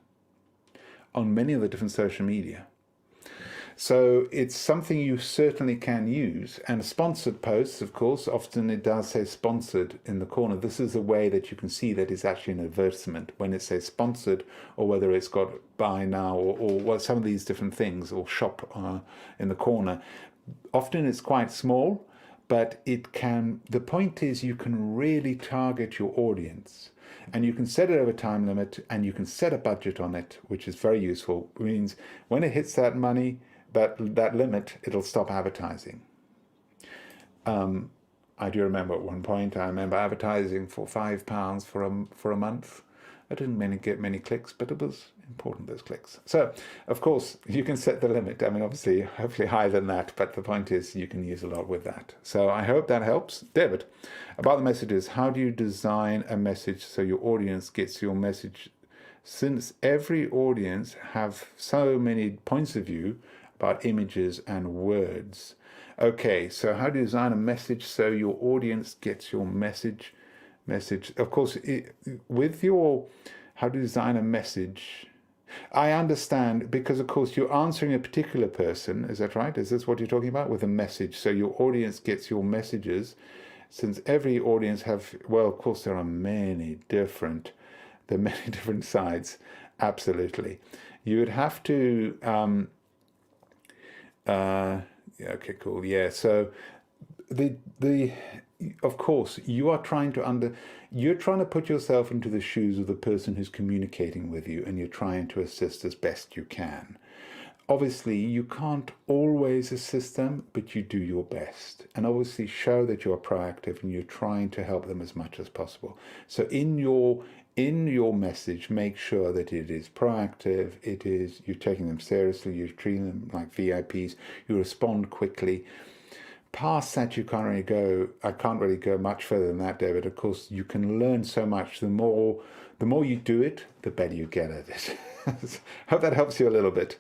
on many of the different social media. So it's something you certainly can use. And sponsored posts, of course, often it does say sponsored in the corner. This is a way that you can see that it's actually an advertisement when it says sponsored, or whether it's got buy now or well, some of these different things, or shop in the corner. Often it's quite small, but it can, the point is you can really target your audience. And you can set it over time limit, and you can set a budget on it, which is very useful. It means when it hits that money, that limit, it'll stop advertising. I do remember at one point, I remember advertising for £5 for a month. I didn't get many clicks, but it was important, those clicks. So, of course, you can set the limit. I mean, obviously, hopefully higher than that, but the point is you can use a lot with that. So I hope that helps. David, about the messages, how do you design a message so your audience gets your message? Since every audience have so many points of view about images and words. Okay, so how do you design a message so your audience gets your message? Of course, with your how to design a message, I understand, because of course you're answering a particular person, is that right? Is this what you're talking about with a message? So your audience gets your messages, since every audience have, well, of course there are many different sides, absolutely. You would have to, yeah, okay, cool, yeah, so of course, you're trying to put yourself into the shoes of the person who's communicating with you, and you're trying to assist as best you can. Obviously, you can't always assist them, but you do your best. And obviously show that you're proactive and you're trying to help them as much as possible. So in your message, make sure that it is proactive, you're taking them seriously, you're treating them like VIPs, you respond quickly. Past that, I can't really go much further than that, David. Of course, you can learn so much. The more you do it, the better you get at it. Hope that helps you a little bit.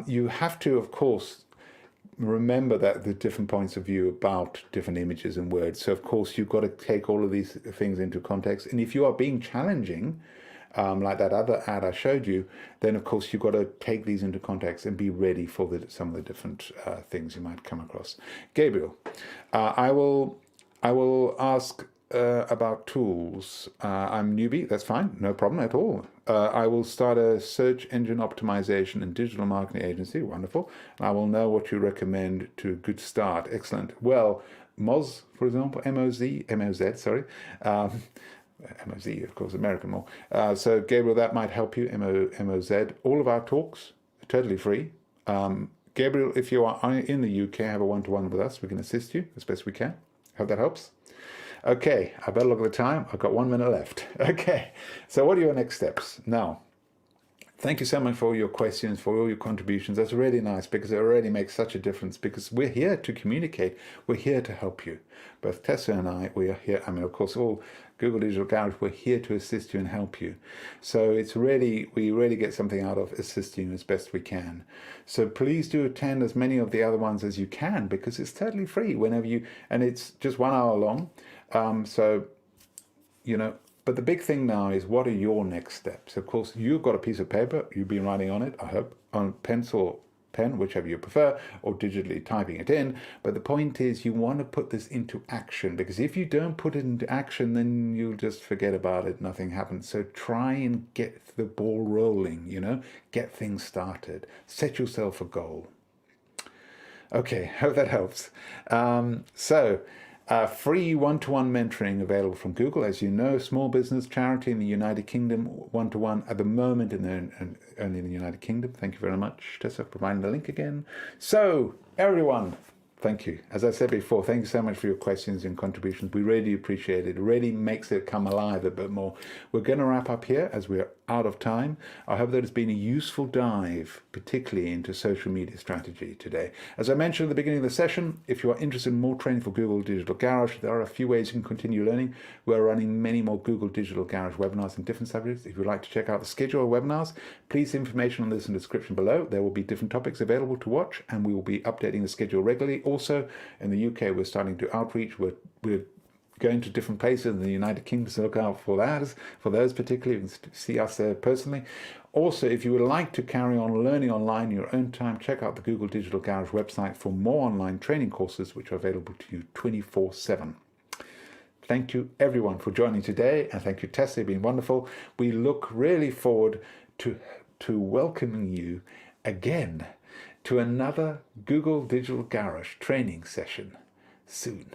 You have to, of course, remember that the different points of view about different images and words. So, of course, you've got to take all of these things into context. And if you are being challenging, like that other ad I showed you, then of course you've got to take these into context and be ready for some of the different things you might come across. Gabriel, I will ask about tools. I'm newbie, that's fine, no problem at all. I will start a search engine optimization and digital marketing agency, wonderful. And I will know what you recommend to a good start, excellent. Well, Moz, for example, M-O-Z, sorry. M-O-Z, of course, American more. So Gabriel, that might help you, M-O-Z. All of our talks are totally free. Gabriel, if you are in the UK, have a one-to-one with us. We can assist you as best we can. Hope that helps. Okay, I better look at the time. I've got 1 minute left. Okay, so what are your next steps? Now, thank you so much for all your questions, for all your contributions. That's really nice because it already makes such a difference because we're here to communicate. We're here to help you. Both Tessa and I, we are here. I mean, of course, all Google Digital Garage, we're here to assist you and help you. So it's really, we really get something out of assisting you as best we can. So please do attend as many of the other ones as you can because it's totally free whenever you, and it's just 1 hour long. So, you know, but the big thing now is what are your next steps? Of course, you've got a piece of paper, you've been writing on it, I hope, on pencil or pen, whichever you prefer, or digitally typing it in. But the point is you want to put this into action because if you don't put it into action, then you'll just forget about it, nothing happens. So try and get the ball rolling, you know, get things started, set yourself a goal. Okay, hope that helps. Free one-to-one mentoring available from Google. As you know, small business charity in the United Kingdom, one-to-one at the moment only in the United Kingdom. Thank you very much, Tessa, for providing the link again. So, everyone, thank you. As I said before, thank you so much for your questions and contributions. We really appreciate it. It really makes it come alive a bit more. We're going to wrap up here as we're out of time. I hope that it's been a useful dive, particularly into social media strategy today. As I mentioned at the beginning of the session, if you are interested in more training for Google Digital Garage, there are a few ways you can continue learning. We're running many more Google Digital Garage webinars in different subjects. If you'd like to check out the schedule of webinars, please information on this in the description below. There will be different topics available to watch, and we will be updating the schedule regularly. Also, in the UK, we're starting to outreach. We're going to different places in the United Kingdom, so look out for that, for those particularly. You can see us there personally. Also, if you would like to carry on learning online in your own time, check out the Google Digital Garage website for more online training courses, which are available to you 24/7. Thank you, everyone, for joining today, and thank you, Tessa. You've been wonderful. We look really forward to welcoming you again to another Google Digital Garage training session soon.